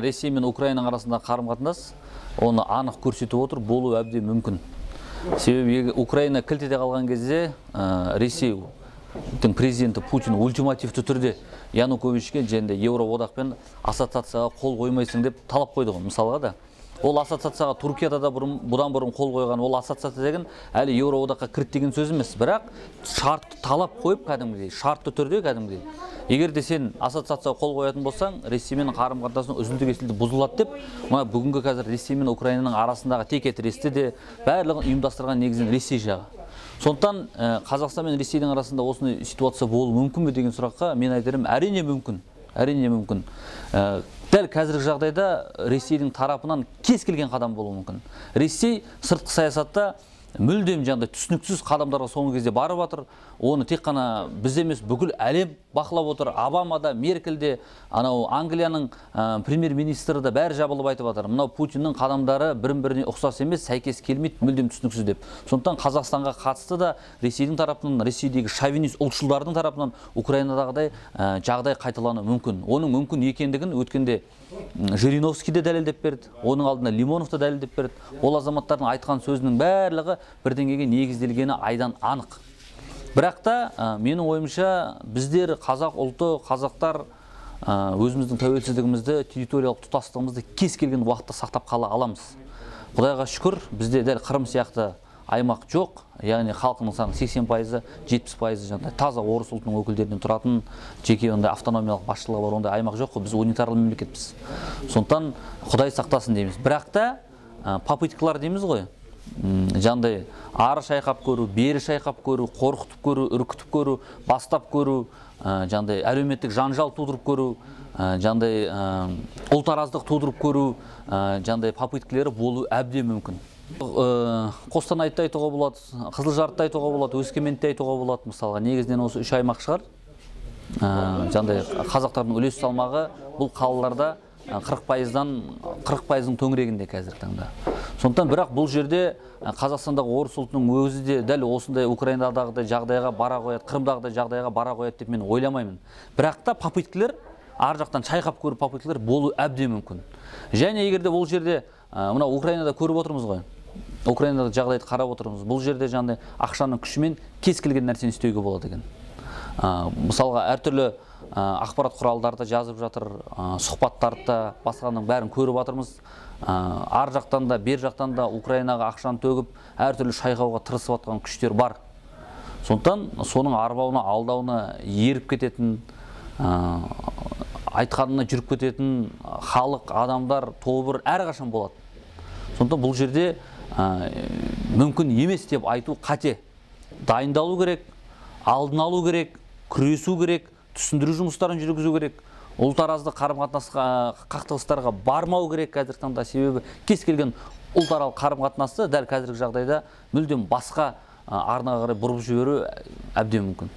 Ресей мен Украинаның арасында қарым-қатынас оны анық көрсетіп отыр, болу әбден мүмкін. Себебі Украина кілт ете қалған кезде Ресейдің президенті Путин ультимативті түрде Януковичке және Еуроодақпен ассоциацияға қол қоймайсың деп талап қойды ғой. Мысалға да ол ассоциацияға Түркияда да бұдан бұрын қол қойған, ол ассоциация деген әлі Еуроодаққа кірді деген сөз емес, бірақ шартты талап қойып кәдімгідей, шартты түрде кәдімгідей. Егер де сен ассоциацияға қол қоятын болсаң, Ресеймен қарым-қатынасың үзілді-кесілді бұзылады деп, бүгінгі қазір Ресей мен Украинаның арасындағы текетіресті де барлығын ұйымдастырған негізінен Ресей жағы. Сондықтан Қазақстан мен Ресейдің арасында осындай ситуация болуы мүмкін бе деген сұраққа мен айтарым, әрине мүмкін. Әрине мүмкін. Дәл қазіргі жағдайда Ресейдің тарапынан кез келген қадам болуы мүмкін. Ресей сыртқы саясатта мүлдем жаңағыдай түсініксіз қадамдарға соңғы кезде барып жатыр. Оны тек қана біз емес, бүкіл әлем бақылап отыр. Обама да, Меркель де, анау Англияның премьер-министрі де бәрі жабылып айтып жатыр. Мынау Путиннің қадамдары бірін-біріне ұқсас емес, сәйкес келмейді, мүлдем түсініксіз деп. Сондықтан Қазақстанға қатысты да Ресейдің тарапынан, Ресейдегі шовинист ұлтшылдардың тарапынан Украинадағыдай жағдай қайталануы мүмкін. Оның мүмкін екендігін өткенде Жириновский де дәлелдеп берді, оның алдында Лимонов та дәлелдеп берді. Ол азаматтардың айтқан сөзінің барлығы бірдеңеге негізделгені айдан анық. Бірақ та менің ойымша біздер қазақ ұлты, қазақтар өзіміздің тәуелсіздігімізді, территориялық тұтастығымызды кез келген уақытта сақтап қала аламыз. Құдайға шүкір, бізде дәл Қырым сияқты аймақ жоқ, яғни халқының саны 80%, 70% таза орыс ұлтының өкілдерінен тұратын жеке ондай автономиялық басшылығы бар ондай аймақ жоқ, біз унитарлы мемлекетпіз. Сондықтан Құдай сақтасын дейміз. Бірақ та попыткалар дейміз ғой. Жаңдай ары шайқап көру, бері шайқап көру, қорқытып көру, үркітіп көру, бастап көру, жаңдай әлеуметтік жанжал тудырып көру, жаңдай ұлтараздық тудырып көру, жаңдай попыткалары болу әбден мүмкін. Қостанайды айтуға болады, Қызылжарды айтуға болады, Өскеменді айтуға болады. Мысалға, негізінен осы 3 аймақ шығар. Жаңдай қазақтардың үлес салмағы бұл қалаларда 40%-ның төңірегінде қазіргі таңда. Сондықтан бірақ бұл жерде Қазақстандағы орыс ұлтының өзі де дәл осындай Украинадағыдай жағдайға бара қояды, Қырымдағыдай жағдайға бара қояды деп мен ойламаймын. Бірақ та попыткалар, ар жақтан шайқап көру попыткалар болу әбден мүмкін. Және егерде бұл жерде мына Украинада көріп отырмыз ғой. Украинада жағдайды қарап отырмыз. Бұл жерде жаңағыдай ақшаның күшімен кез келген нәрсені істеуге болады екен. Мысалға, әртүрлі ақпарат құралдарда жазып жатыр, сұхбаттарда басқаның бәрін көріп жатырмыз. Ар жақтан да, бер жақтан да Украинаға ақшаны төгіп, әртүрлі шайқауға тырысып жатқан күштер бар. Сондықтан соның арбауына, алдауына еріп кететін, айтқанына жүріп кететін халық, адамдар, тобыр әрқашан болады. Сондықтан бұл жерде мүмкін емес деп айту қате. Дайындалу керек, алдын алу керек, күресу керек, түсіндіру жұмыстарын жүргізу керек. Ұлтараздық қарым-қатынасқа, қақтығыстарға бармау керек қазіргі таңда. Себебі кез келген ұлтаралық қарым-қатынасты дәл қазіргі жағдайда мүлдем басқа арнаға қарай бұрып жіберу әбден мүмкін.